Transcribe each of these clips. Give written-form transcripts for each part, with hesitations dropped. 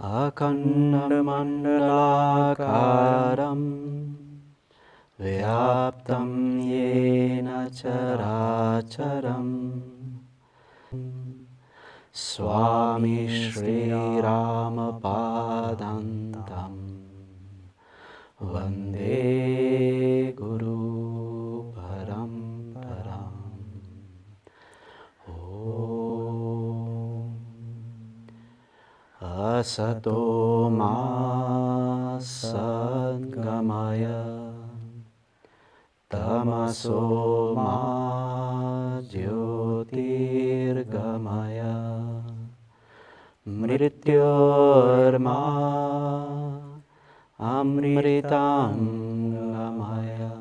Akandamandalakaram Vyaptam yena characharam Swami Shri Rama Padantam Vande Guru Paramparam. Asato ma sadgamaya tamaso ma jyotirgamaya mrityorma amritam gamaya.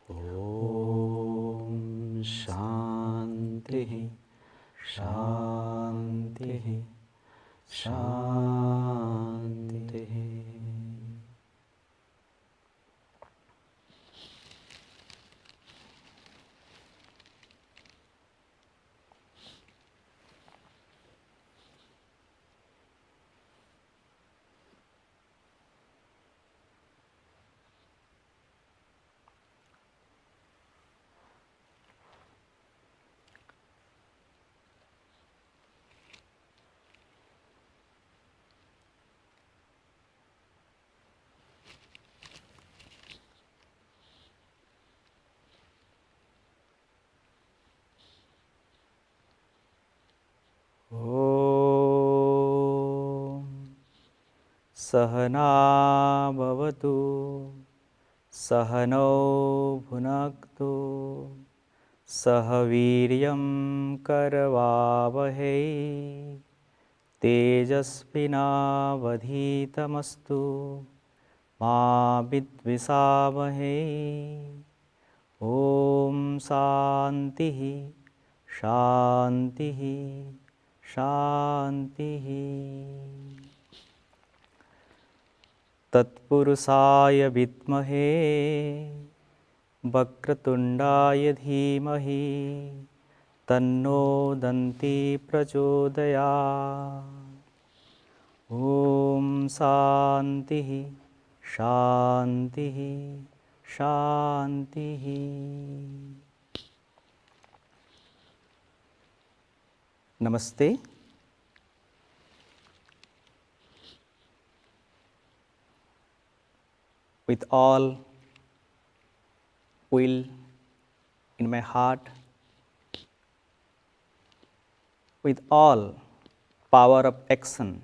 Om Shanti Shanti Shanti. Om Sahana Bhavatu Sahano Bhunaktu Sahaviryam Karavavahe Tejasvinavadhitamastu Ma Vidvisavahe. Om Shanti Shanti Shanti. Tatpurusaya vidmahe Vakratundaya dhimahi Tanno Danti prachodaya. Om Shanti Shanti Shanti. Namaste. With all will in my heart, with all power of action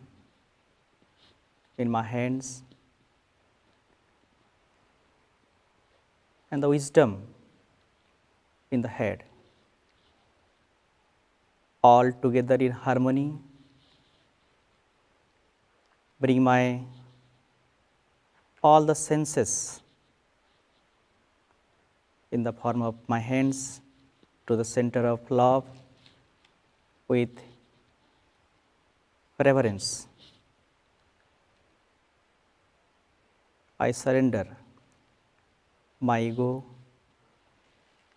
in my hands, and the wisdom in the head, all together in harmony, bring my all the senses in the form of my hands to the center of love with reverence. I surrender my ego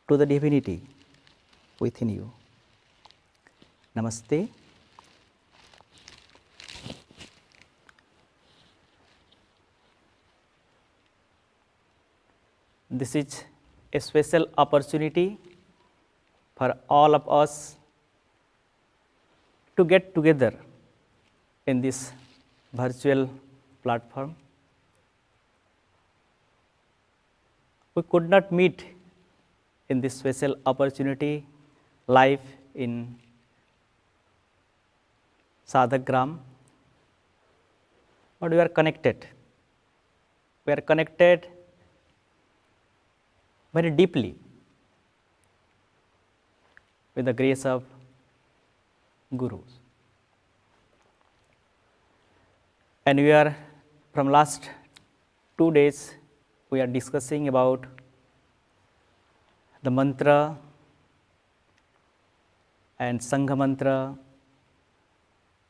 to the divinity within you. Namaste. This is a special opportunity for all of us to get together in this virtual platform. We could not meet in this special opportunity live in Sadhagram, but we are connected. We are connected very deeply with the grace of Gurus. And we are, from last 2 days, we are discussing about the mantra and Sangha mantra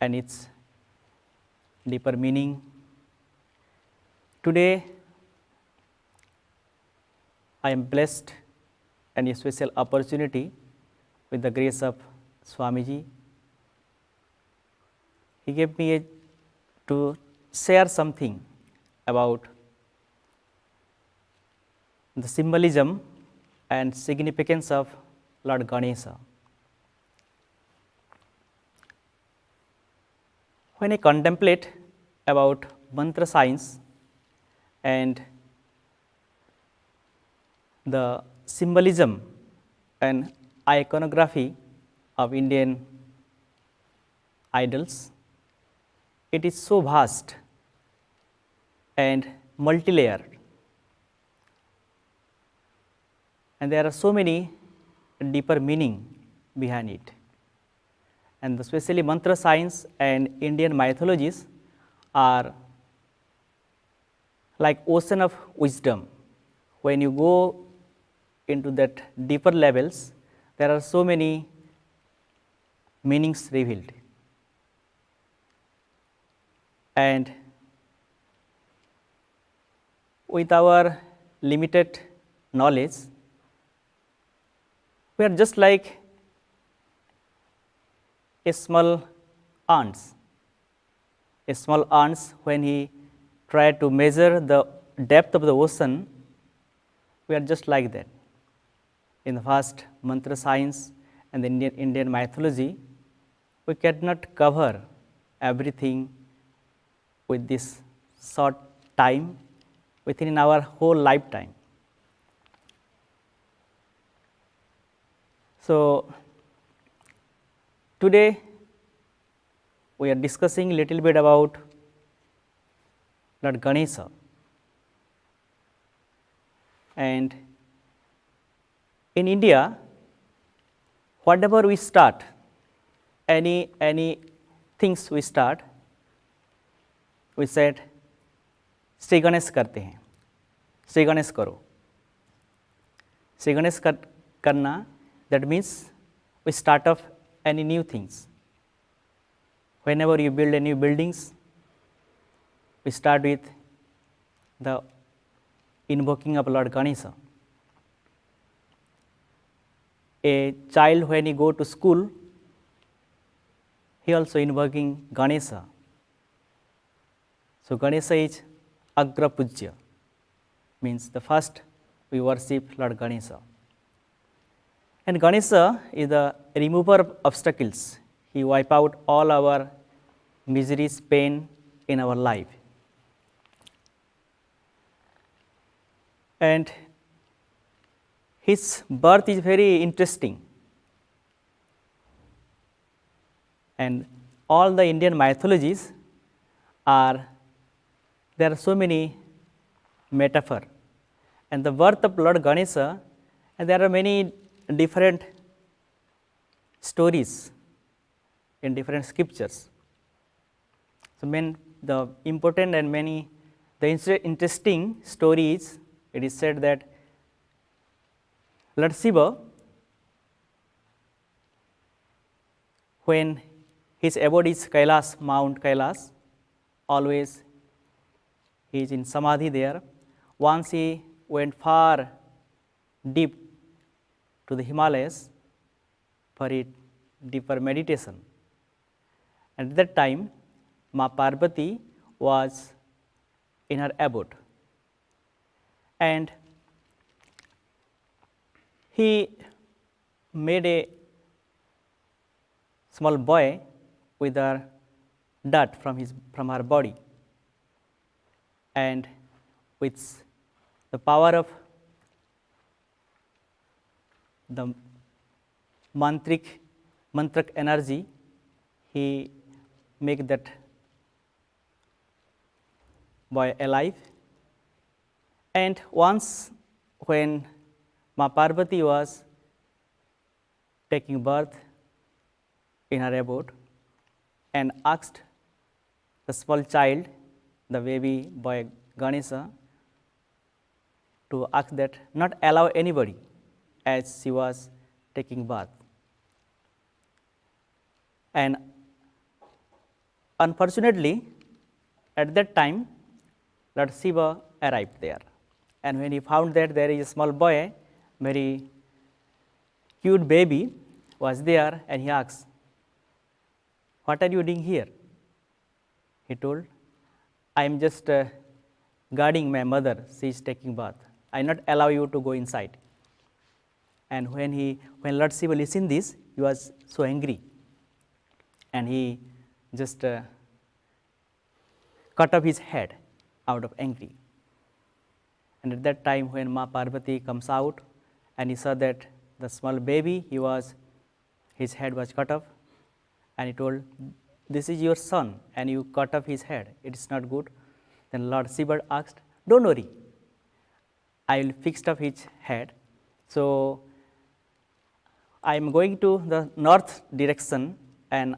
and its deeper meaning. Today, I am blessed and a special opportunity with the grace of Swamiji. He gave me to share something about the symbolism and significance of Lord Ganesha. When I contemplate about mantra science and the symbolism and iconography of Indian idols, it is so vast and multi-layered, and there are so many deeper meaning behind it. And especially mantra science and Indian mythologies are like ocean of wisdom. When you go into that deeper levels, there are so many meanings revealed. And with our limited knowledge, we are just like a small ants. A small ants, when he tried to measure the depth of the ocean, we are just like that. In the vast mantra science and the Indian mythology, we cannot cover everything with this short time within our whole lifetime. So, today we are discussing a little bit about Lord Ganesha. And in India, whatever we start, any things we start, we said, Shri Ganesh करते हैं, Shri Ganesh करो. Shri Ganesh करना, that means we start off any new things. Whenever you build a new buildings, we start with the invoking of Lord Ganesha. A child, when he go to school, he also invoking Ganesha. So Ganesha is Agra Pujya, means the first we worship Lord Ganesha. And Ganesha is the remover of obstacles. He wipe out all our miseries, pain in our life. And his birth is very interesting. And all the Indian mythologies are, there are so many metaphor. And the birth of Lord Ganesha, and there are many different stories in different scriptures. So, the important and many, the interesting stories, it is said that Lord Shiva, when his abode is Kailas, Mount Kailas, always he is in Samadhi there. Once he went far deep to the Himalayas, for a deeper meditation. At that time, Ma Parvati was in her abode, and he made a small boy with her dirt from her body, and with the power of the mantric energy, he make that boy alive. And once when Ma Parvati was taking birth in her abode and asked the small child, the baby boy Ganesha, to ask that not allow anybody as she was taking birth. And unfortunately, at that time, Lord Shiva arrived there. And when he found that there is a small boy, very cute baby was there, and he asked, "What are you doing here?" He told, "I am just guarding my mother, she is taking bath. I not allow you to go inside." And when Lord Shiva listened this, he was so angry, and he just cut off his head out of anger. And at that time, when Ma Parvati comes out, and he saw that the small baby, his head was cut off, and he told, "This is your son, and you cut off his head. It is not good." Then Lord Shiva asked, "Don't worry, I will fix up his head. So I am going to the north direction, and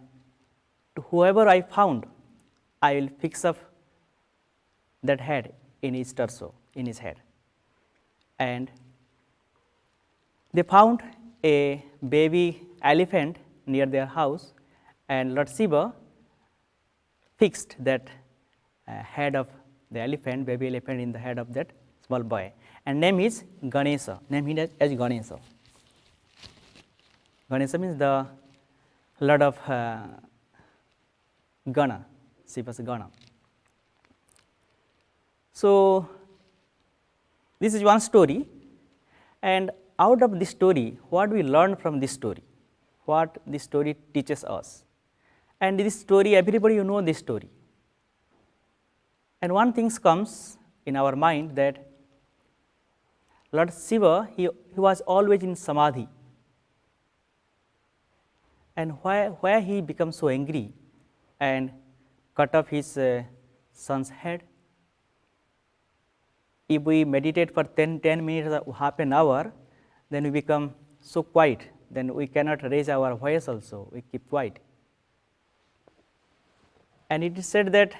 to whoever I found, I will fix up that head in his torso, in his head." And they found a baby elephant near their house, and Lord Shiva fixed that head of the elephant, baby elephant, in the head of that small boy, and name is Ganesha. Name him as Ganesha. Ganesha means the Lord of Gana, Shiva's Gana. So this is one story, and out of this story, what we learn from this story, what this story teaches us. And this story, everybody you know this story. And one thing comes in our mind that Lord Shiva, he was always in samadhi. And why he becomes so angry and cut off his son's head? If we meditate for 10 minutes or half an hour, then we become so quiet, then we cannot raise our voice also, we keep quiet. And it is said that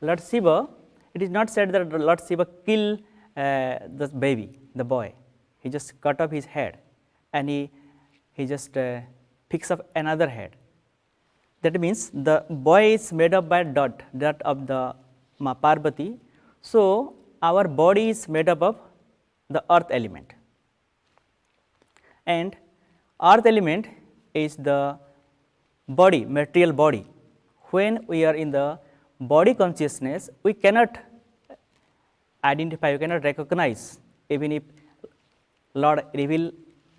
Lord Shiva, it is not said that Lord Shiva killed the baby, the boy. He just cut off his head, and he just picks up another head. That means the boy is made up by dirt of the Ma Parvati. So our body is made up of the earth element. And earth element is the body, material body. When we are in the body consciousness, we cannot identify, we cannot recognize, even if Lord reveal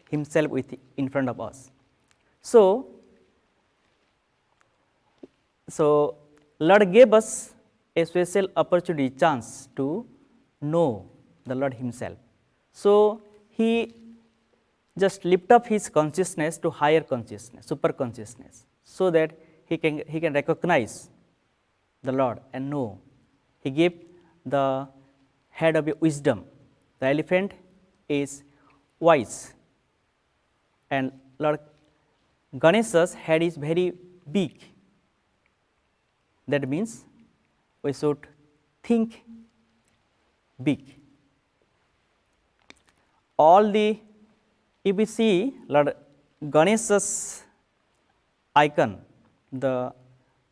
himself in front of us. So Lord gave us a special opportunity, chance to know the Lord himself. So he just lift up his consciousness to higher consciousness, super consciousness, so that he can recognize the Lord and know. He gave the head of wisdom. The elephant is wise, and Lord Ganesha's head is very big. That means we should think big. If we see Lord Ganesha's icon, the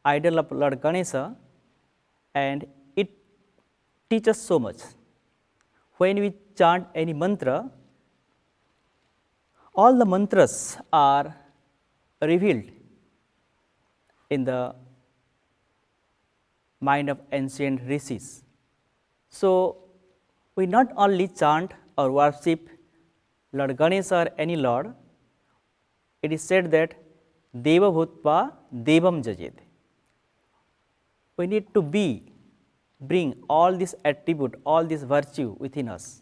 idol of Lord Ganesha, and it teaches so much. When we chant any mantra, all the mantras are revealed in the mind of ancient rishis. So, we not only chant or worship Lord Ganesha or any Lord, it is said that Deva Bhutva Devam Jajed. We need to bring all this attribute, all this virtue within us,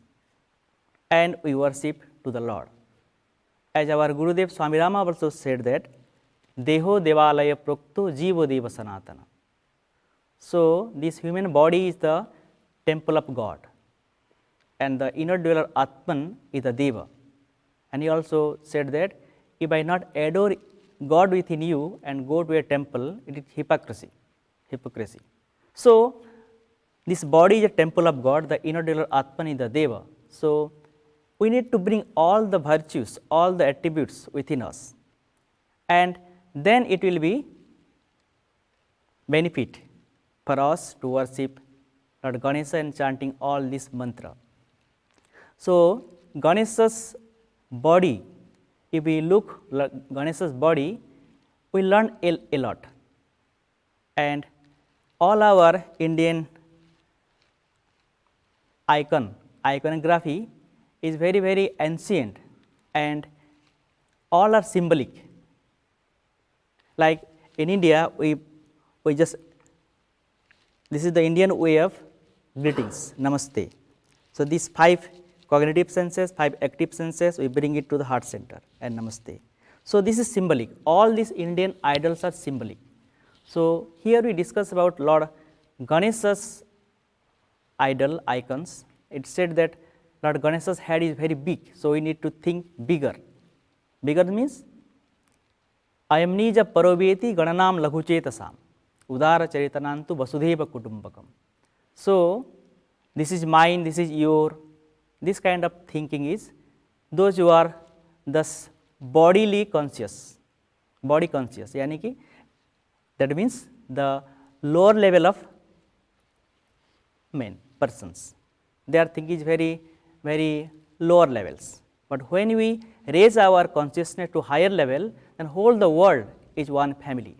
and we worship to the Lord. As our Gurudev Swami Rama also said that, Deho Devalaya Prokto Jivo Deva Sanatana. So, this human body is the temple of God, and the inner dweller Atman is the Deva. And he also said that, if I not adore God within you and go to a temple, it is hypocrisy. So, this body is a temple of God, the inner dweller Atman is the Deva. So, we need to bring all the virtues, all the attributes within us, and then it will be benefit for us to worship Lord Ganesha and chanting all this mantra. So, Ganesha's body, if we look Ganesha's body, we learn a lot, and all our Indian iconography is very, very ancient, and all are symbolic. Like in India, we just, this is the Indian way of greetings, Namaste. So, these 5 cognitive senses, 5 active senses, we bring it to the heart center and Namaste. So, this is symbolic. All these Indian idols are symbolic. So, here we discuss about Lord Ganesha's idol icons. It said that Lord Ganesha's head is very big, so we need to think bigger. Bigger means Ayamnija Paroveti Gananam Laghuchetasam Udara Charitanantu Vasudheva Kutumbakam. So, this is mine, this is your, this kind of thinking is those who are thus bodily conscious, body conscious, yani ki, that means the lower level of men, persons. Their thinking is very, very lower levels. But when we raise our consciousness to higher level, then whole the world is one family.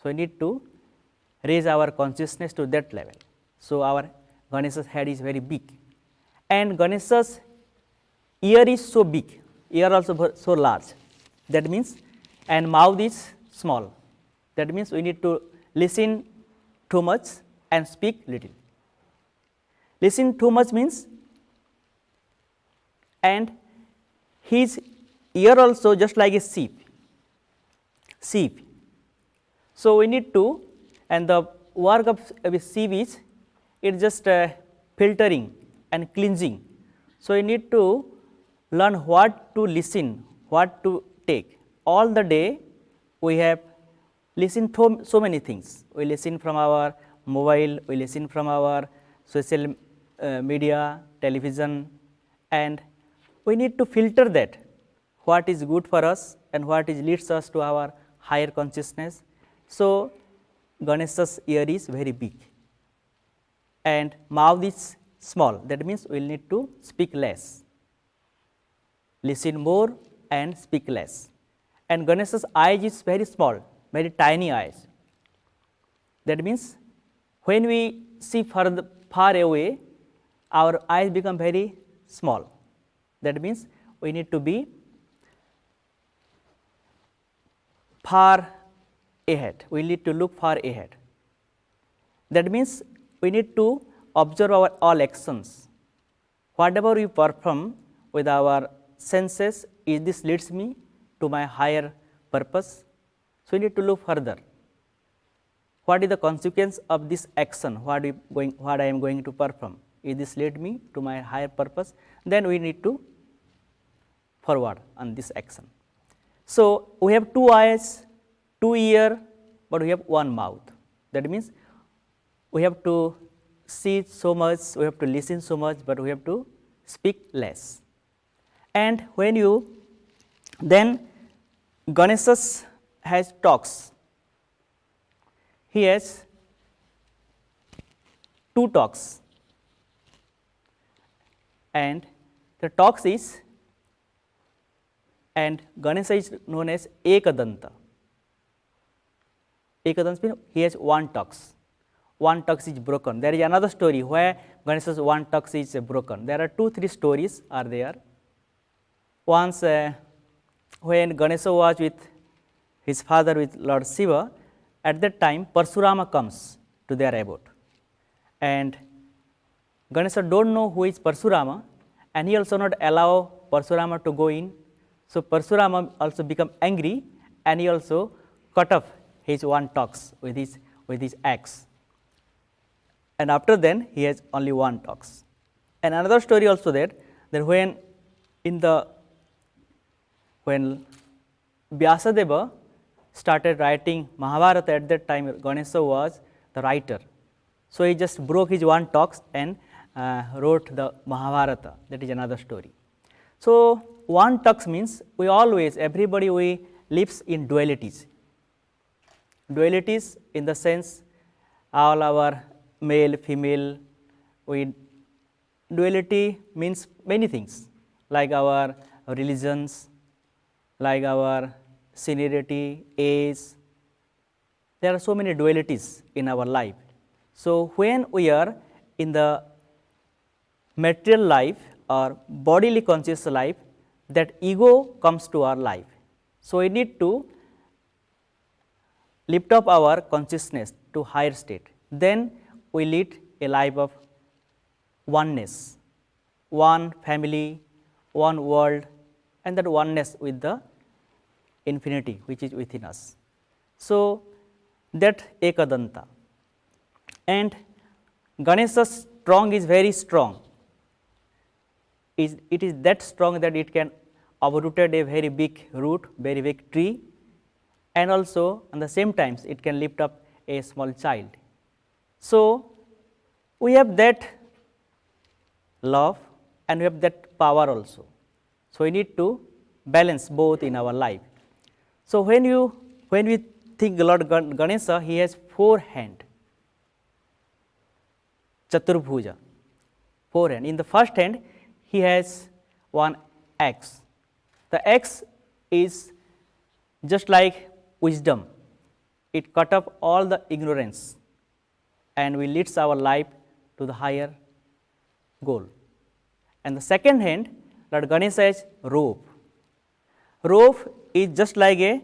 So, we need to raise our consciousness to that level. So, our Ganesha's head is very big, and Ganesha's ear is so big, ear also so large. That means, and mouth is small. That means, we need to listen too much and speak little. Listen too much means, and his ear also just like a sheep. So, we need to, and the work of a sheep is, it just filtering and cleansing. So, we need to learn what to listen, what to take. All the day we have listened to so many things. We listen from our mobile, we listen from our social media, television, and we need to filter that, what is good for us and what is leads us to our higher consciousness. So, Ganesha's ear is very big and mouth is small. That means, we will need to speak less, listen more and speak less. And Ganesha's eyes is very small, very tiny eyes. That means, when we see far away, our eyes become very small. That means, we need to be far ahead, we need to look far ahead. That means, we need to observe our all actions. Whatever we perform with our senses, is this leads me to my higher purpose? So, we need to look further. What is the consequence of this action, what I am going to perform? Is this lead me to my higher purpose? Then we need to forward on this action. So, we have 2 eyes, 2 ears, but we have 1 mouth. That means, we have to see so much, we have to listen so much, but we have to speak less. And when you, then Ganesha has talks. He has 2 talks, and the talks is and Ganesha is known as Ekadanta. Ekadanta means he has one tux. One tux is broken. There is another story where Ganesha's one tux is broken. There are 2-3 stories are there. Once when Ganesha was with his father, with Lord Shiva, at that time Parshurama comes to their abode, and Ganesha don't know who is Parshurama, and he also not allow Parshurama to go in. So Parshurama also become angry, and he also cut off his one tux with his axe. And after then he has only one tux. And another story also there, that when Vyasadeva started writing Mahabharata, at that time Ganesha was the writer. So he just broke his one tux and wrote the Mahabharata. That is another story. So one tux means everybody lives in dualities. Dualities in the sense all our male, female, duality means many things, like our religions, like our seniority, age. There are so many dualities in our life. So when we are in the material life or bodily conscious life, that ego comes to our life. So we need to lift up our consciousness to higher state. Then we lead a life of oneness, one family, one world, and that oneness with the infinity which is within us. So that Ekadanta. And Ganesha's trunk is very strong. It is that strong that it can uprooted a very big root, very big tree, and also at the same time it can lift up a small child. So we have that love and we have that power also. So we need to balance both in our life. So when we think Lord Ganesha, he has 4 hands, Chaturbhuja, 4 hands. In the first hand, he has one axe. The axe is just like wisdom. It cut up all the ignorance and we leads our life to the higher goal. And the second hand, Lord Ganesha has rope. Rope is just like it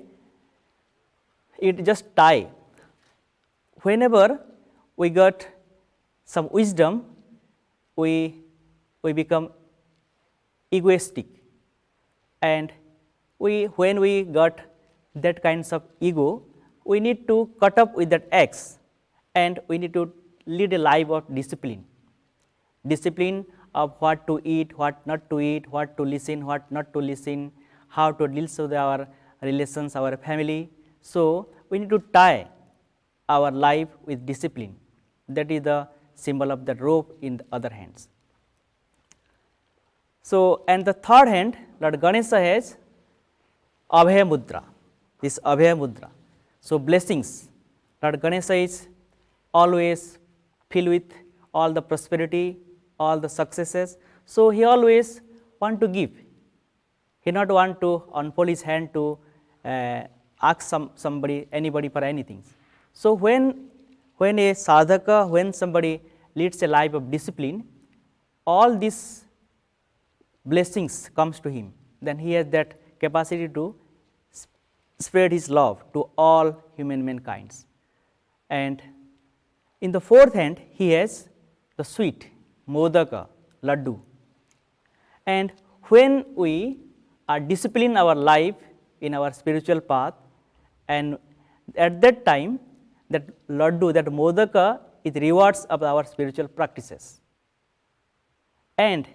just tie. Whenever we got some wisdom, we become egoistic, and when we got that kinds of ego, we need to cut up with that axe, and we need to lead a life of discipline. Discipline of what to eat, what not to eat, what to listen, what not to listen, how to deal with our relations, our family. So we need to tie our life with discipline. That is the symbol of the rope in the other hands. So, and the third hand, Lord Ganesha has Abhaya Mudra, this Abhaya Mudra. So blessings, Lord Ganesha is always filled with all the prosperity, all the successes. So he always want to give. He not want to unfold his hand to ask anybody for anything. So when a sadhaka, when somebody leads a life of discipline, all these blessings comes to him. Then he has that capacity to spread his love to all human mankinds. And in the fourth hand, he has the sweet, modaka, laddu. And when we are disciplining our life in our spiritual path, and at that time, that laddu, that modaka is rewards of our spiritual practices. And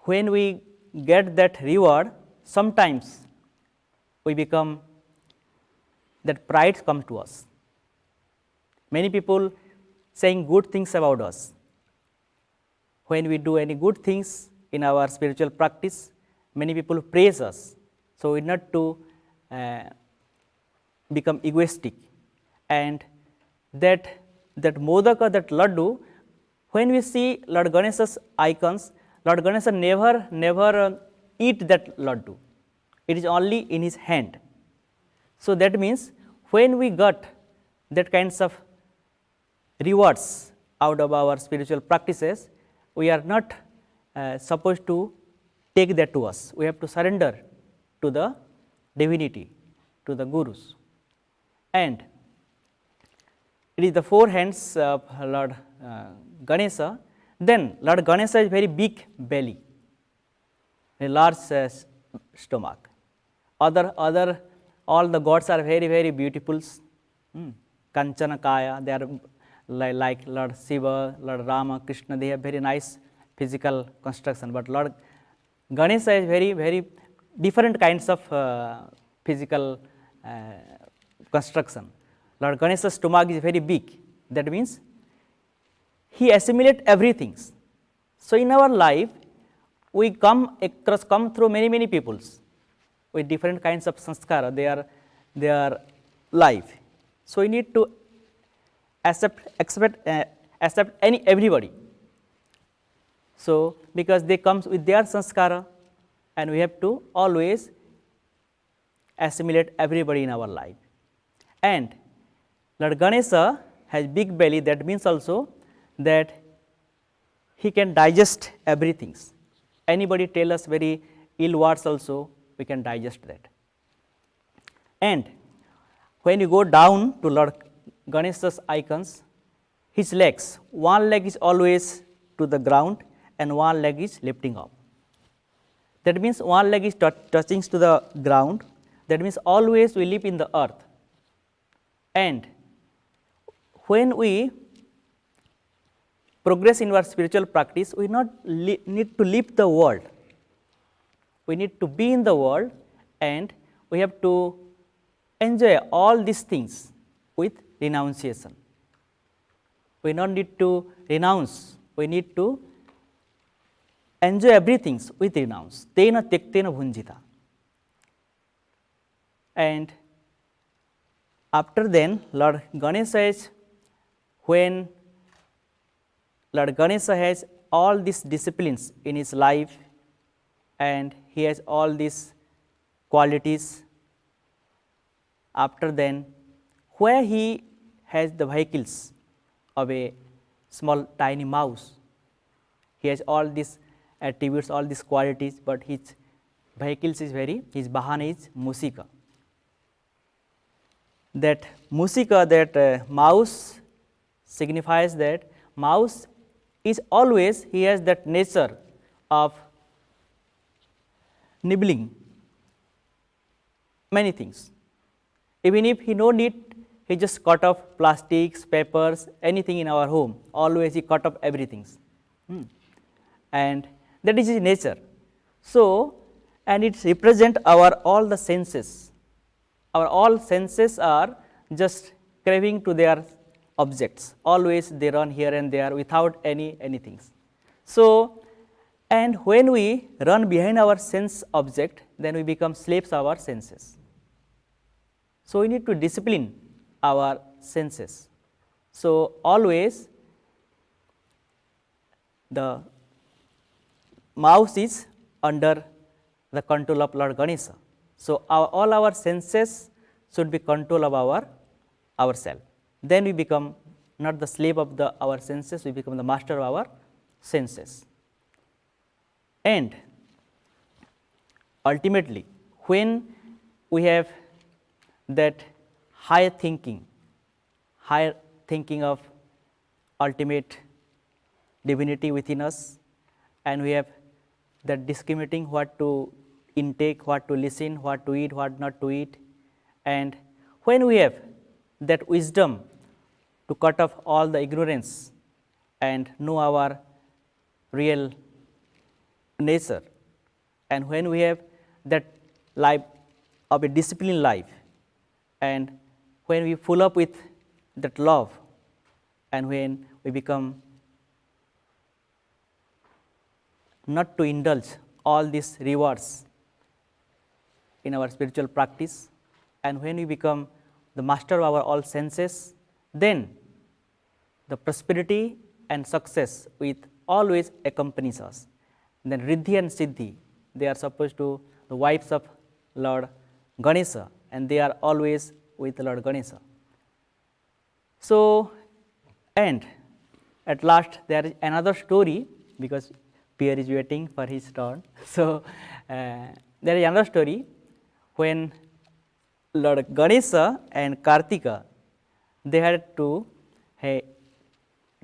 when we get that reward, sometimes we become, that pride comes to us. Many people saying good things about us. When we do any good things in our spiritual practice, many people praise us. So we not to become egoistic. And that modaka, that laddu, when we see Lord Ganesha's icons, Lord Ganesha never eat that laddu. it is only in his hand. So, that means when we got that kinds of rewards out of our spiritual practices, we are not supposed to take that to us. We have to surrender to the divinity, to the gurus. And it is the four hands of Lord Ganesha. Then Lord Ganesha is very big belly, a large stomach. Other all the gods are very, very beautiful. Kanchana Kaya, they are like Lord Shiva, Lord Rama, Krishna, they have very nice physical construction, but Lord Ganesha is very, very different kinds of physical construction. Lord Ganesha's stomach is very big, that means he assimilates everything. So, in our life, we come through many peoples with different kinds of sanskara, their life. So, we need to accept everybody. So, because they come with their sanskara, and we have to always assimilate everybody in our life. And Lord Ganesha has big belly, that means also that he can digest everything. Anybody tell us very ill words also, we can digest that. And when you go down to Lord Ganesha's icons, his legs, one leg is always to the ground and one leg is lifting up. That means one leg is touching to the ground, that means always we live in the earth. And when we progress in our spiritual practice, we not need to leave the world. We need to be in the world, and we have to enjoy all these things with renunciation. We don't need to renounce, we need to enjoy everything with renounce. Tena tyaktena bhunjita. And after then, Lord Ganesha is, when Lord Ganesha has all these disciplines in his life, and he has all these qualities, after then, where he has the vehicles of a small tiny mouse, he has all these attributes, all these qualities, but his vehicles is his bahana is musika. That musika, that mouse, signifies that mouse is always, he has that nature of nibbling many things. Even if he no need, he just cut off plastics, papers, anything in our home, always he cut off everything. And that is his nature. So, and it represents our all the senses. Our all senses are just craving to their objects, always they run here and there without anything. So, and when we run behind our sense object, then we become slaves of our senses. So, we need to discipline our senses. So, always the mouse is under the control of Lord Ganesha. So, all our senses should be control of ourselves. Then we become not the slave of our senses, we become the master of our senses. And ultimately, when we have that higher thinking of ultimate divinity within us, and we have that discriminating what to intake, what to listen, what to eat, what not to eat, and when we have that wisdom to cut off all the ignorance and know our real nature, and when we have that life of a disciplined life, and when we full up with that love, and when we become not to indulge all these rewards in our spiritual practice, and when we become the master of our all senses, then the prosperity and success with always accompanies us. And then Riddhi and Siddhi, they are supposed to, the wives of Lord Ganesha, and they are always with Lord Ganesha. So, and at last there is another story, because Pierre is waiting for his turn. So, there is another story when Lord Ganesha and Kartika, they had to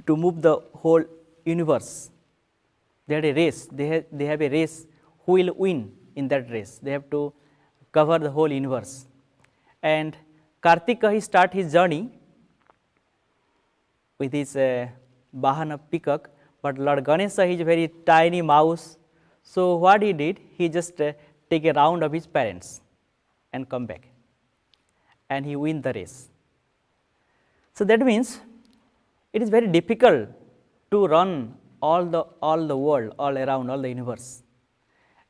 move the whole universe. They had a race. They have a race. Who will win in that race? They have to cover the whole universe. And Kartika, he start his journey with his Bahana peacock, but Lord Ganesha is a very tiny mouse. So what he did, he just take a round of his parents and come back, and he win the race. So that means it is very difficult to run all the world, all around, all the universe.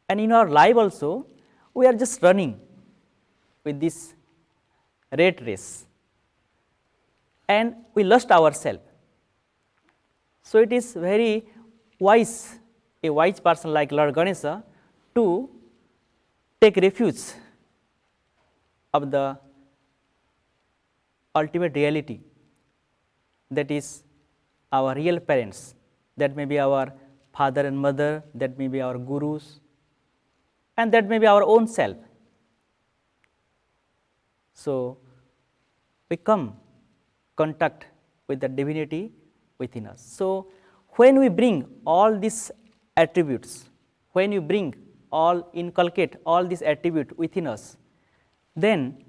And in our life also, we are just running with this rat race, and we lost ourselves. So it is very wise, a wise person like Lord Ganesha, to take refuge of the ultimate reality, that is our real parents, that may be our father and mother, that may be our gurus, and that may be our own self. So we come contact with the divinity within us. So when we bring all these attributes, when you inculcate all these attributes within us, then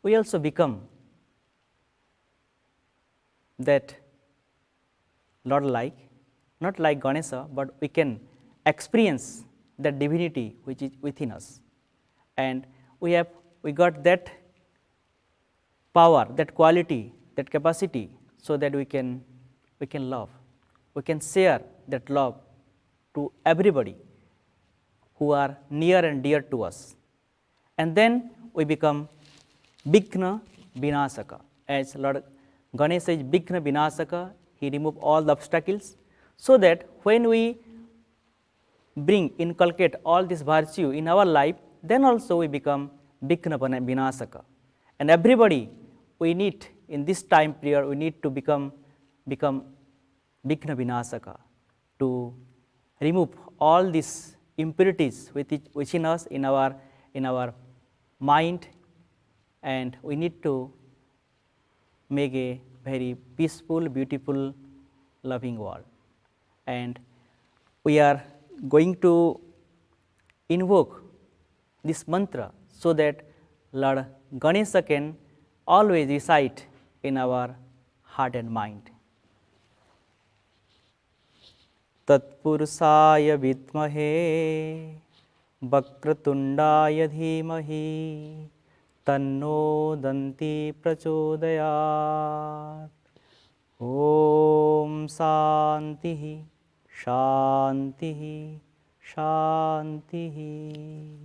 we also become that Lord-like, not like Ganesha, but we can experience that divinity which is within us, and we got that power, that quality, that capacity, so that we can love, we can share that love to everybody who are near and dear to us, and then we become Vighna Vinasaka. As Lord Ganesha is Vighna Vinasaka, he removes all the obstacles, so that when we inculcate all this virtue in our life, then also we become Vighna Vinasaka. And everybody we need in this time period, we need to become Vighna Vinasaka, to remove all these impurities within us, in our mind, and we need to make a very peaceful, beautiful, loving world. And we are going to invoke this mantra so that Lord Ganesha can always reside in our heart and mind. Tatpurusaya vidmahe Vakratundaya dhimahi Tanno Danti prachodayat. Om Shantihi Shantihi Shantihi.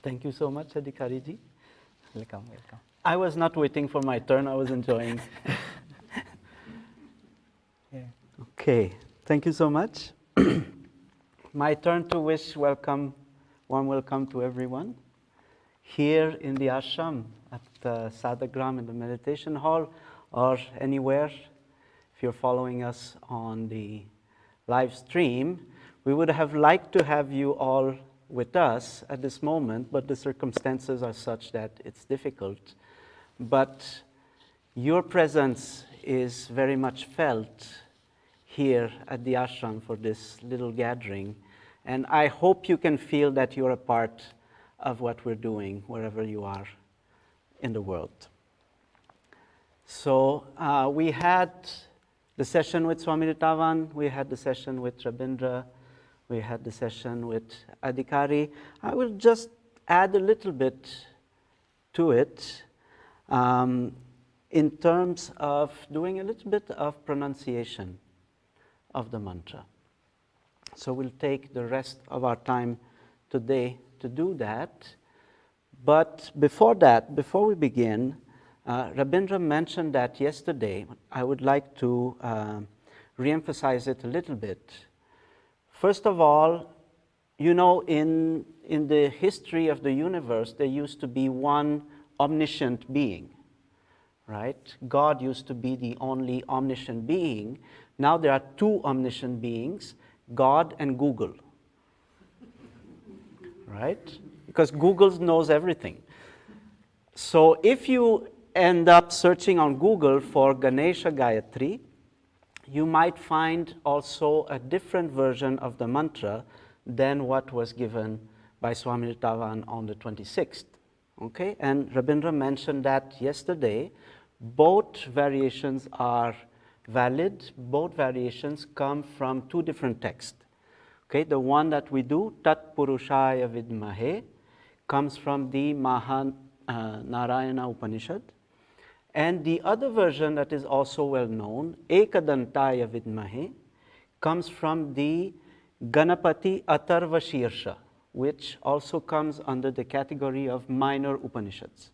Thank you so much, Adhikari-ji. Welcome, welcome. I was not waiting for my turn, I was enjoying. Yeah. Okay, thank you so much. My turn to wish warm welcome to everyone here in the ashram at Sadagram in the meditation hall, or anywhere. If you're following us on the live stream, we would have liked to have you all with us at this moment, but the circumstances are such that it's difficult. But your presence is very much felt here at the ashram for this little gathering, and I hope you can feel that you're a part of what we're doing wherever you are in the world. So we had the session with Swami Ritavan, we had the session with Rabindra, we had the session with Adhikari. I will just add a little bit to it in terms of doing a little bit of pronunciation of the mantra. So we'll take the rest of our time today to do that. But before that, before we begin, Rabindra mentioned that yesterday. I would like to re-emphasize it a little bit. First of all, you know, in the history of the universe, there used to be one omniscient being, right? God used to be the only omniscient being. Now there are two omniscient beings, God and Google, right? Because Google knows everything. So if you end up searching on Google for Ganesha Gayatri, you might find also a different version of the mantra than what was given by Swami Tavan on the 26th. Okay, and Rabindra mentioned that yesterday. Both variations are valid. Both variations come from two different texts. Okay, the one that we do, Tat Purushaya Vidmahe, comes from the Narayana Upanishad. And the other version that is also well known, Ekadantaya Vidmahe, comes from the Ganapati Atharva Shirsha, which also comes under the category of minor Upanishads.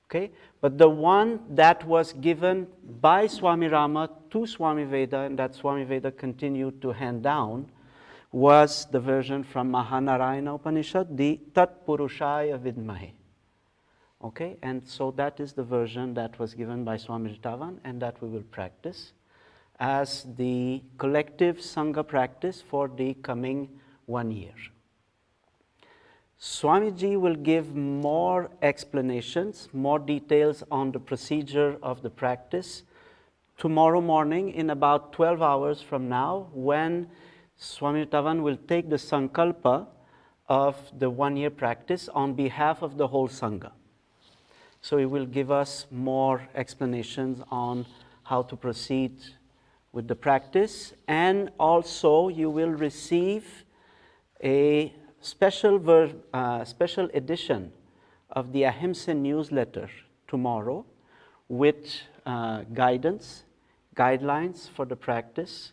Okay? But the one that was given by Swami Rama to Swami Veda, and that Swami Veda continued to hand down, was the version from Mahanarayana Upanishad, the Tat Purushaya Vidmahe. Okay, and so that is the version that was given by Swami Tavan, and that we will practice as the collective Sangha practice for the coming 1 year. Swamiji will give more explanations, more details on the procedure of the practice tomorrow morning in about 12 hours from now, when Swami Tavan will take the Sankalpa of the 1 year practice on behalf of the whole Sangha. So he will give us more explanations on how to proceed with the practice, and also you will receive a special edition of the AHYMSIN newsletter tomorrow with guidance, guidelines for the practice,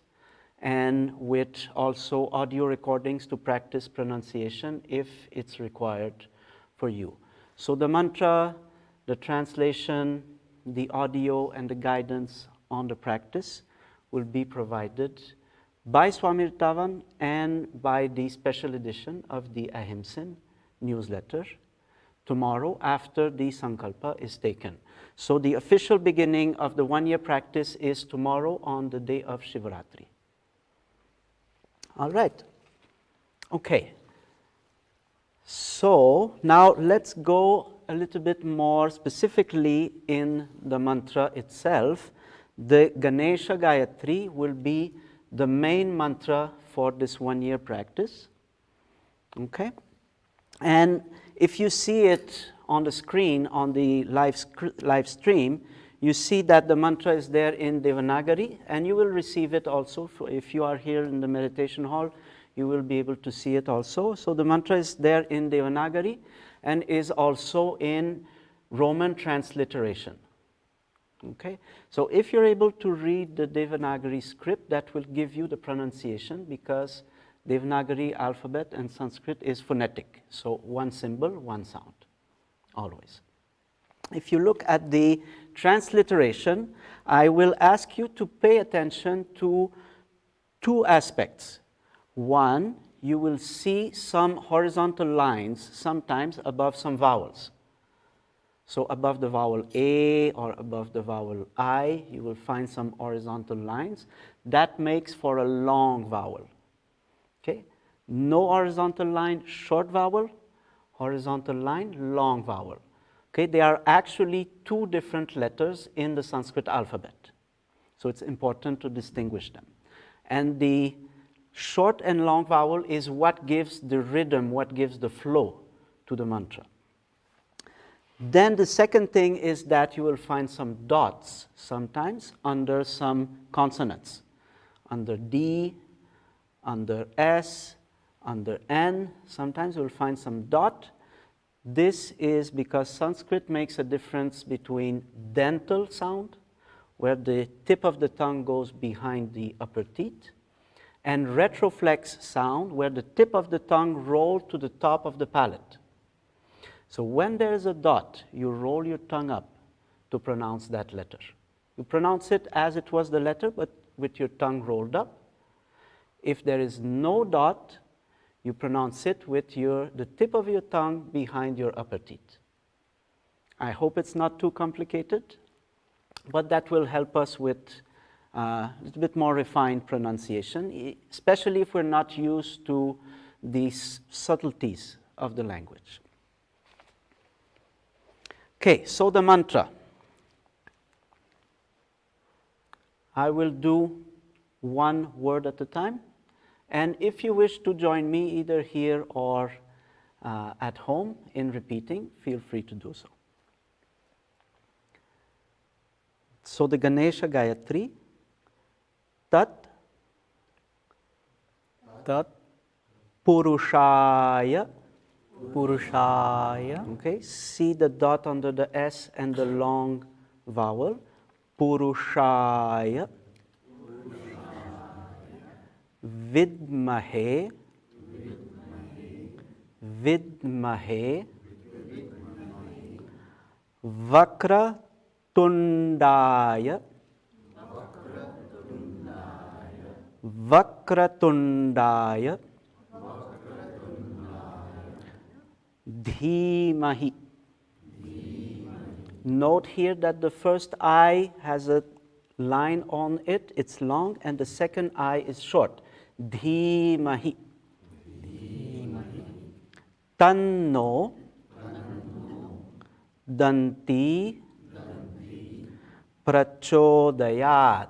and with also audio recordings to practice pronunciation if it's required for you. So the mantra, the translation, the audio, and the guidance on the practice will be provided by Swami Tavan and by the special edition of the AHYMSIN newsletter tomorrow after the Sankalpa is taken. So the official beginning of the 1 year practice is tomorrow on the day of Shivaratri. All right. Okay. So now let's go a little bit more specifically in the mantra itself. The Ganesha Gayatri will be the main mantra for this 1 year practice. Okay? And if you see it on the screen, on the live stream, you see that the mantra is there in Devanagari, and you will receive it also. If you are here in the meditation hall, you will be able to see it also. So the mantra is there in Devanagari and is also in Roman transliteration. Okay? So if you're able to read the Devanagari script, that will give you the pronunciation, because Devanagari alphabet and Sanskrit is phonetic. So one symbol, one sound, always. If you look at the transliteration, I will ask you to pay attention to two aspects. One, you will see some horizontal lines sometimes above some vowels. So above the vowel A or above the vowel I, you will find some horizontal lines. That makes for a long vowel. Okay? No horizontal line, short vowel, horizontal line, long vowel. Okay? They are actually two different letters in the Sanskrit alphabet. So it's important to distinguish them. And the short and long vowel is what gives the rhythm, what gives the flow to the mantra. Then the second thing is that you will find some dots sometimes under some consonants. Under D, under S, under N, sometimes you will find some dot. This is because Sanskrit makes a difference between dental sound, where the tip of the tongue goes behind the upper teeth, and retroflex sound, where the tip of the tongue rolls to the top of the palate. So when there is a dot, you roll your tongue up to pronounce that letter. You pronounce it as it was the letter, but with your tongue rolled up. If there is no dot, you pronounce it with the tip of your tongue behind your upper teeth. I hope it's not too complicated, but that will help us with a little bit more refined pronunciation, especially if we're not used to these subtleties of the language. Okay, so the mantra. I will do one word at a time, and if you wish to join me either here or at home in repeating, feel free to do so. So the Ganesha Gayatri, Tat Purushaya. Purushaya. Okay, see the dot under the S and the long vowel. Purushaya. Vidmahe. Vidmahe. Vakra Tundaya. Vakratundaya. Dhimahi. Note here that the first I has a line on it, it's long, and the second I is short. Dhimahi. Tanno Danti Prachodayat.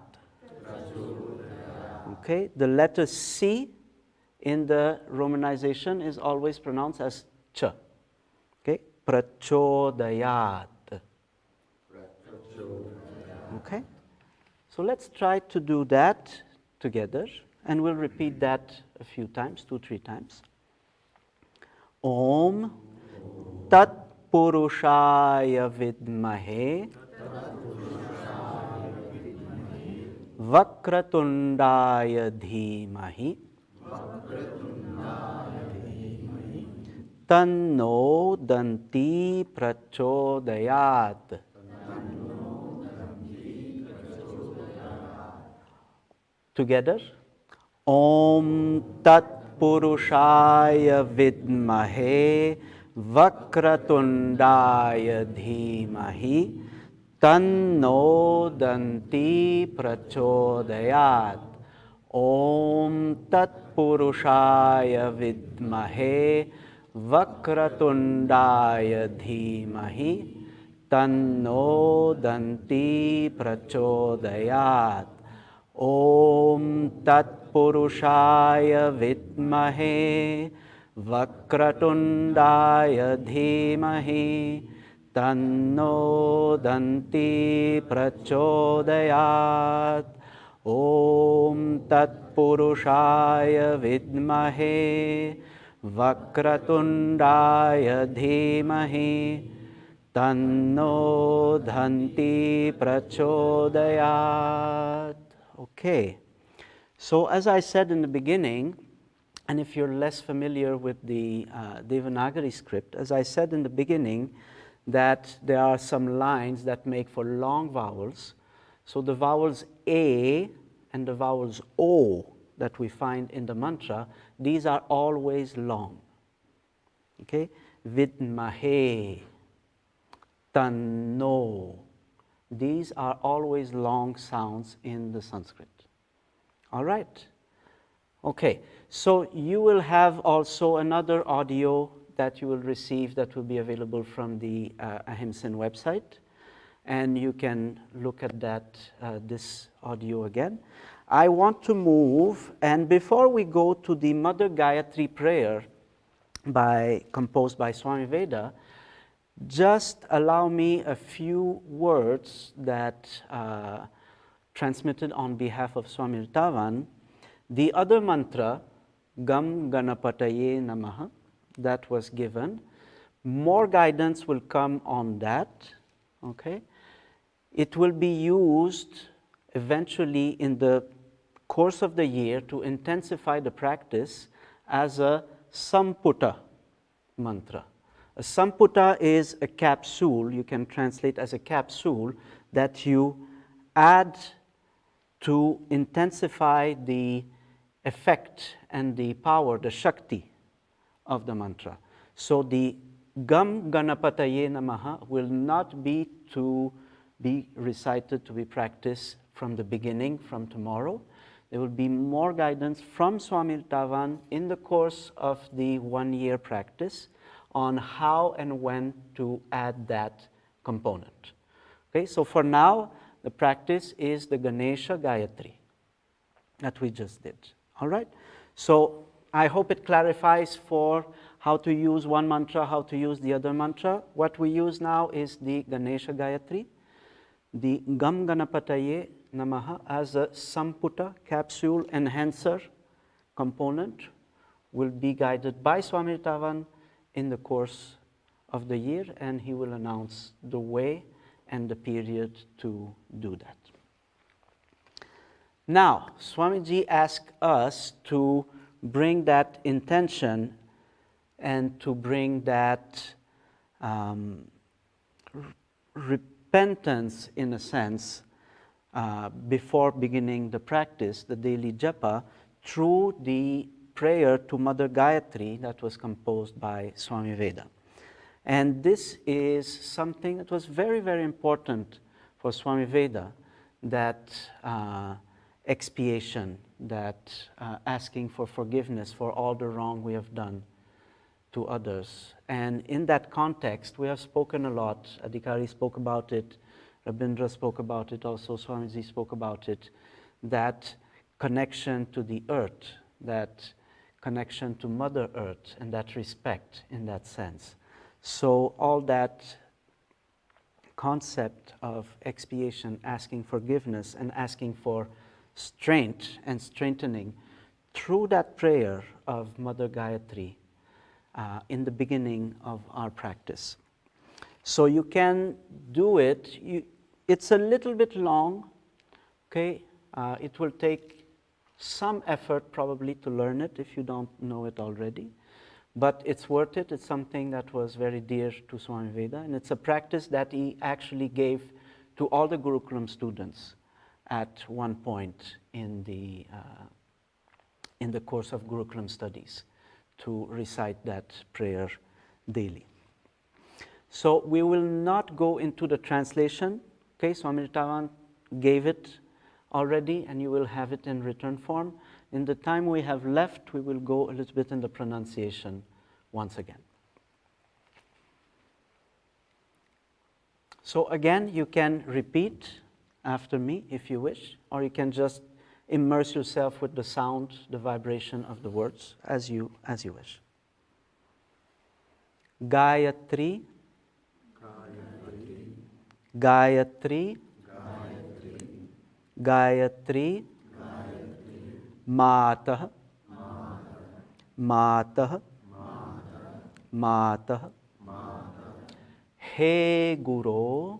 Okay, the letter C in the romanization is always pronounced as Ch. Okay, Prachodayat. Okay, so let's try to do that together, and we'll repeat that a few times, 2-3 times. Om Tat Purushaya Vidmahe Vakratundaya Dhimahi Tanno Danti Prachodayat. Together. Om Tat Purushaya Vidmahe Vakratundaya Dhimahi Tanno Danti Prachodayat. Om Tat Purushaya Vidmahe Vakratundaya Dhimahi Tanno Danti Prachodayat. Om Tat Purushaya Vidmahe Vakratundaya Dhimahi Tanno Danti Prachodayat. Om Tat Purushaya Vidmahe Vakratundaya Dhimahi Tanno Danti Prachodayat. Okay, so as I said in the beginning, and if you're less familiar with the Devanagari script, as I said in the beginning, that there are some lines that make for long vowels. So the vowels A and the vowels O that we find in the mantra, these are always long. Okay, Vidmahe, Tanno. These are always long sounds in the Sanskrit. All right. Okay, so you will have also another audio that you will receive that will be available from the AHYMSIN website, and you can look at that, this audio again. I want to move, and before we go to the Mother Gayatri prayer composed by Swami Veda, just allow me a few words that transmitted on behalf of Swami Ritavan. The other mantra, Gam Ganapataye Namaha, that was given. More guidance will come on that. Okay, it will be used eventually in the course of the year to intensify the practice as a Samputa mantra. A A samputa is a capsule, you can translate as a capsule, that you add to intensify the effect and the power, the Shakti of the mantra. So the Gam Ganapataye Namaha will not be to be recited, to be practiced from the beginning, from tomorrow. There will be more guidance from Swami Tavan in the course of the 1 year practice on how and when to add that component. Okay, so for now, the practice is the Ganesha Gayatri that we just did. All right? So I hope it clarifies for how to use one mantra, how to use the other mantra. What we use now is the Ganesha Gayatri, the Gam Ganapataye Namaha as a Samputa capsule enhancer component will be guided by Swami Tavan in the course of the year, and he will announce the way and the period to do that. Now, Swamiji asked us to bring that intention and to bring that repentance, in a sense, before beginning the practice, the daily japa, through the prayer to Mother Gayatri that was composed by Swami Veda. And this is something that was very, very important for Swami Veda, that expiation, that asking for forgiveness for all the wrong we have done to others. And in that context, we have spoken a lot. Adhikari spoke about it, Rabindra spoke about it, also Swamiji spoke about it, that connection to the earth, that connection to Mother Earth, and that respect in that sense. So all that concept of expiation, asking forgiveness and asking for strength and strengthening through that prayer of Mother Gayatri in the beginning of our practice. So you can do it. It's a little bit long, okay? It will take some effort probably to learn it if you don't know it already. But it's worth it. It's something that was very dear to Swami Veda, and it's a practice that he actually gave to all the Gurukulam students at one point in the course of Gurukulam studies, to recite that prayer daily. So we will not go into the translation. Okay, Swami Tavan gave it already, and you will have it in written form. In the time we have left, we will go a little bit in the pronunciation once again. So again, you can repeat after me if you wish, or you can just immerse yourself with the sound, the vibration of the words as you wish. Gayatri, Gayatri, Gayatri, Matah, Matah, Matah, He Guru,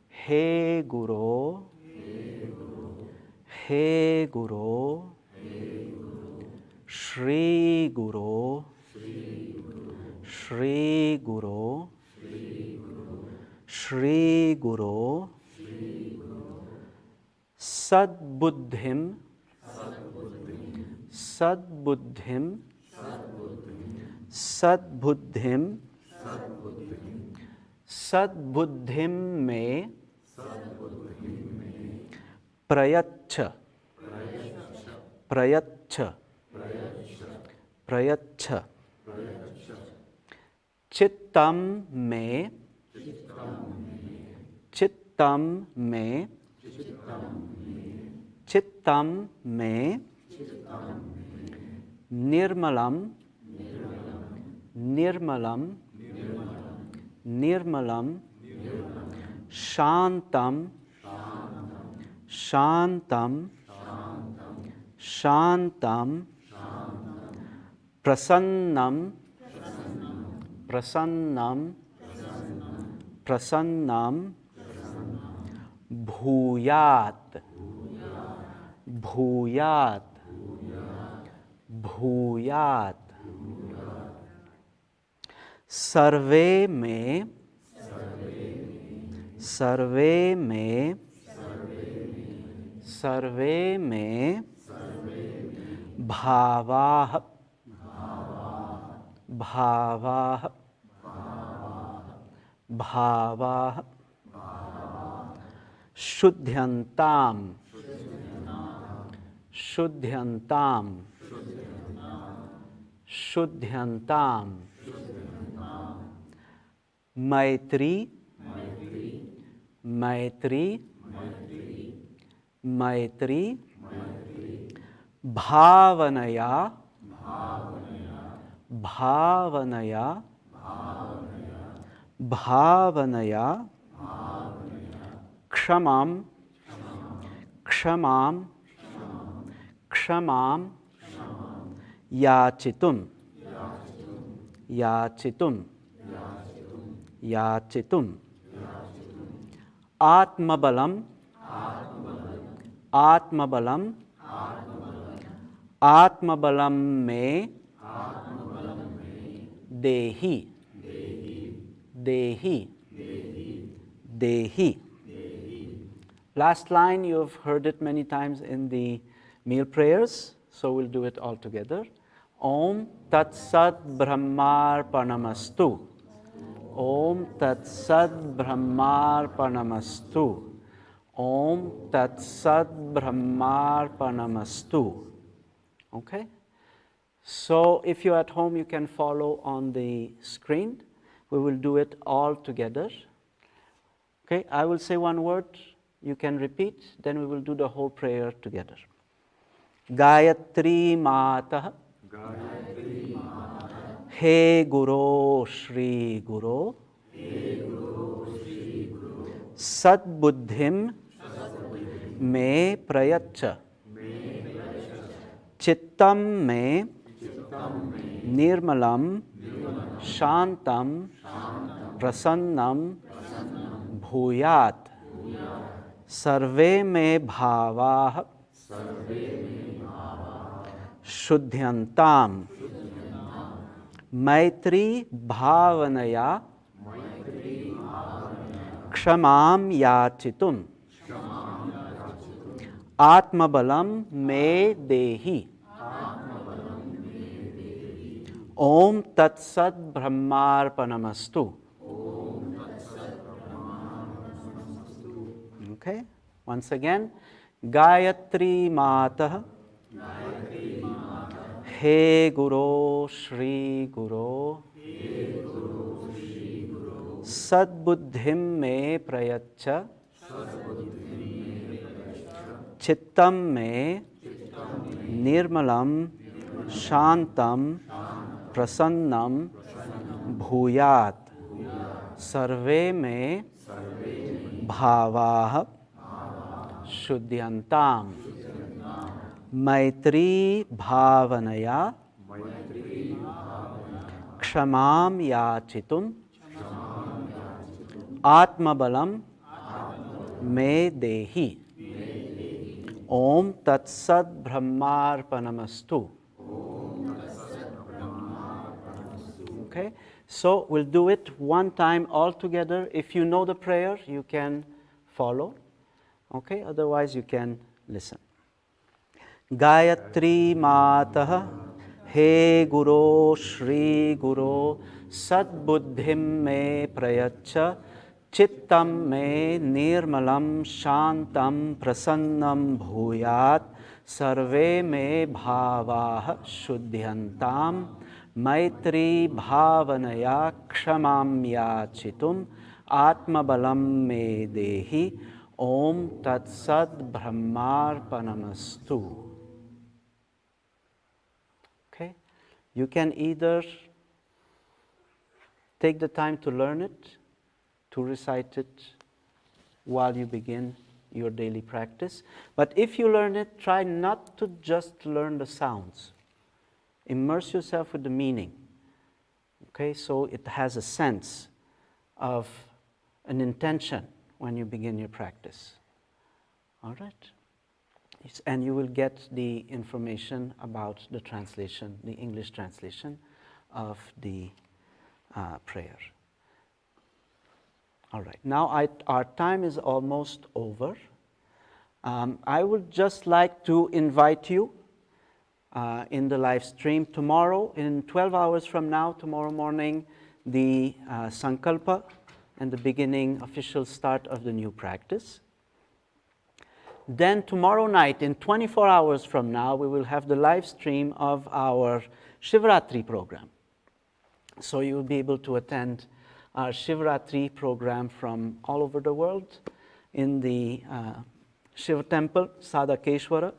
He Guru, He Guru, Shri Guru, Shri Guru, Shri Guru, Sadbuddhim, Sadbuddhim, Sadbuddhim, Sadbuddhim me Prayachha, Prayachha, Prayachha, Chittam me, Chittam me, Chittam me, Nirmalam, Nirmalam, Nirmalam, Shantam, Shantam, Shantam, Prasannam, Prasannam, Prasannam, Bhuyat, Bhuyat, Bhuyat, सर्वे में, सर्वे में, सर्वे में भावाः, भावाः, भावाः शुद्ध्यन्ताम्, शुद्ध्यन्ताम्, शुद्ध्यन्ताम् मैत्री, मैत्री, मैत्री भावनया, भावनया, भावनया क्षमां, क्षमां, क्षमां याचितुं, याचितुं, याचितुं आत्मबलम्, आत्मबलम्, आत्मबलं मे देहि, देहि, देहि. Last line, you've heard it many times in the meal prayers, so we'll do it all together. Om Tat Sat Brahmarpanamastu. Om Tat Sat Brahmarpanamastu. Om Tat Sat Brahmarpanamastu. Okay? So if you're at home, you can follow on the screen. We will do it all together. Okay, I will say one word, you can repeat, then we will do the whole prayer together. Gayatri Matah, He Guru Shri Guru, Sat Buddhim Me Prayacha, Chittam Me Nirmalam Shantam Prasannam Bhuyat. Sarve me bhavaah Shuddhyantam. Maitri bhavanaya Kshamam yachitum. Atmabalam me dehi. Om Tat Sat Brahmarpanamastu. Okay, once again. Gayatri Matah, He Guru Shri Guru, Sat Buddhim me Prayacha, Chittam me Nirmalam Shantam Prasannam Bhuyat. Sarve me Bhavaah Shuddhyantam. Maitri Bhavanaya Kshamam Yachitum. Atmabalam Me Dehi. Om Tat Sat Brahmarpanamastu. Okay, so we'll do it one time all together. If you know the prayer, you can follow. Okay, otherwise you can listen. Gayatri Matah, He Guru Shri Guru, Sat Buddhim me Prayacha, Chittam me Nirmalam Shantam Prasannam Bhuyat. Sarve me Bhavaah Shuddhyantam. Maitri Bhavanaya Kshamam Yachitum. Atmabalam me Dehi. Om Tat Sat Brahmarpanamastu. Okay, you can either take the time to learn it, to recite it while you begin your daily practice. But if you learn it, try not to just learn the sounds. Immerse yourself with the meaning. Okay, so it has a sense of an intention when you begin your practice. All right? And you will get the information about the translation, the English translation of the prayer. All right, now our time is almost over. I would just like to invite you in the live stream tomorrow, in 12 hours from now, tomorrow morning, the Sankalpa and the beginning, official start of the new practice. Then tomorrow night, in 24 hours from now, we will have the live stream of our Shivratri program. So you will be able to attend our Shivratri program from all over the world in the Shiva temple, Sadakeshwara,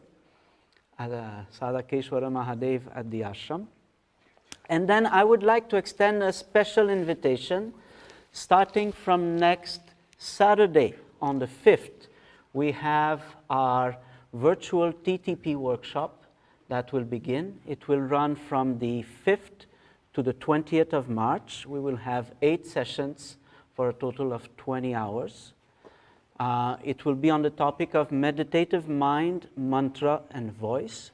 Sadakeshwara Mahadev at the ashram. And then I would like to extend a special invitation starting from next Saturday on the 5th. We have our virtual TTP workshop that will begin. It will run from the 5th to the 20th of March. We will have 8 sessions for a total of 20 hours. It will be on the topic of meditative mind, mantra, and voice.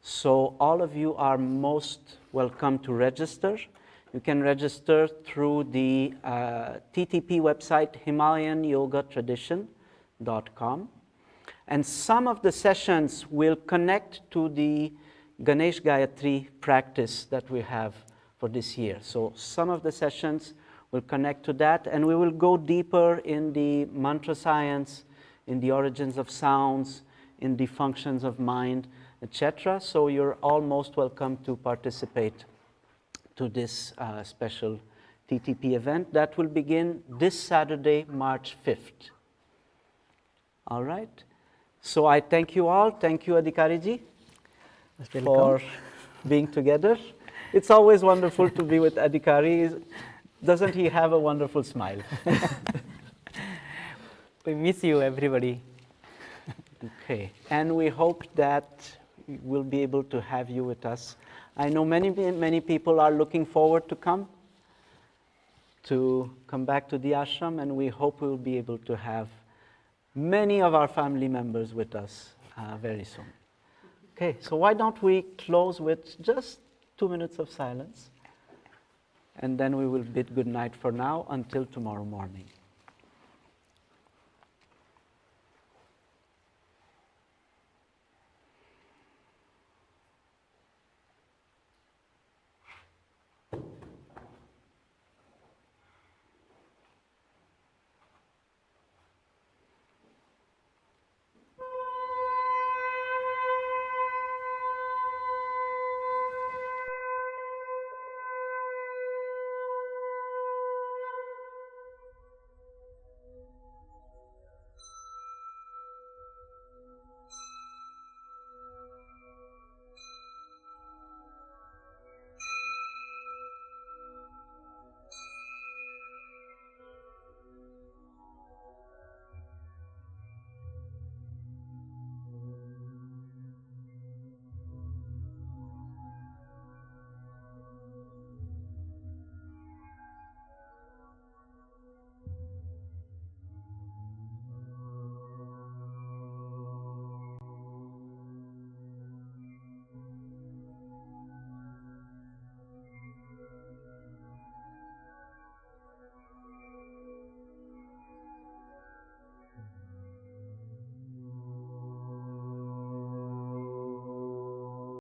So all of you are most welcome to register. You can register through the TTP website, HimalayanYogaTradition.com. And some of the sessions will connect to the Ganesh Gayatri practice that we have for this year. So some of the sessions will connect to that, and we will go deeper in the mantra science, in the origins of sounds, in the functions of mind, etc. So you're all most welcome to participate to this special TTP event that will begin this Saturday, March 5th. All right. So I thank you all. Thank you, Adhikariji, for being together. It's always wonderful to be with Adhikari. Doesn't he have a wonderful smile? We miss you, everybody. Okay. And we hope that we'll be able to have you with us. I know many people are looking forward to come back to the ashram, and we hope we'll be able to have many of our family members with us very soon. Okay, so why don't we close with just 2 minutes of silence, and then we will bid good night for now until tomorrow morning.